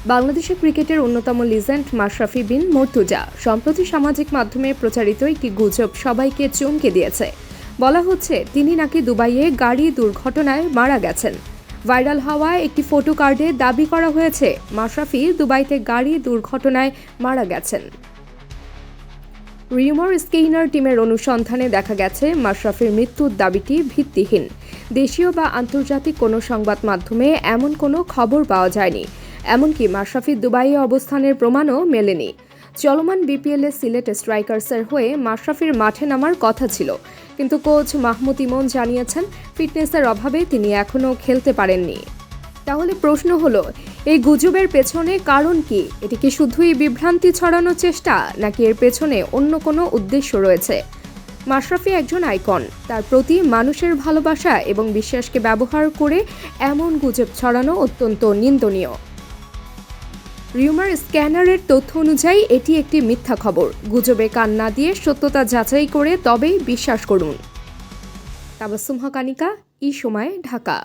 বাংলাদেশের ক্রিকেটের অন্যতম লিজেন্ড মাশরাফি বিন মুর্তজা সম্প্রতি সামাজিক মাধ্যমে প্রচারিত একটি গুজব সবাইকে চমকে দিয়েছে। বলা হচ্ছে তিনি নাকি দুবাইয়ে গাড়ি দুর্ঘটনায় মারা গেছেন। ভাইরাল হওয়া একটি ফটো কার্ডে দাবি করা হয়েছে মাশরাফি দুবাইতে গাড়ি দুর্ঘটনায় মারা গেছেন। রিউমার স্কেইনার টিমের অনুসন্ধানে দেখা গেছে মাশরাফির মৃত্যুর দাবিটি ভিত্তিহীন। দেশীয় বা আন্তর্জাতিক কোনো সংবাদ মাধ্যমে এমন কোনো খবর পাওয়া যায়নি। এমনকি মাশরাফির দুবাইয়ে অবস্থানের প্রমাণও মেলেনি। চলমান বিপিএলে সিলেট স্ট্রাইকার্সের হয়ে মাশরাফির মাঠে নামার কথা ছিল, কিন্তু কোচ মাহমুদ ইমন জানিয়েছেন ফিটনেসের অভাবে তিনি এখনও খেলতে পারেননি। তাহলে প্রশ্ন হলো, এই গুজবের পেছনে কারণ কি? এটি কি শুধুই বিভ্রান্তি ছড়ানোর চেষ্টা, নাকি এর পেছনে অন্য কোনো উদ্দেশ্য রয়েছে? মাশরাফি একজন আইকন, তার প্রতি মানুষের ভালোবাসা এবং বিশ্বাসকে ব্যবহার করে এমন গুজব ছড়ানো অত্যন্ত নিন্দনীয়। রিউমার স্ক্যানারের তথ্য অনুযায়ী এটি একটি মিথ্যা খবর। গুজবে কান না দিয়ে সত্যতা যাচাই করে তবেই বিশ্বাস করুন। তাবাসসুম হক আনিকা, ই সময়, ঢাকা।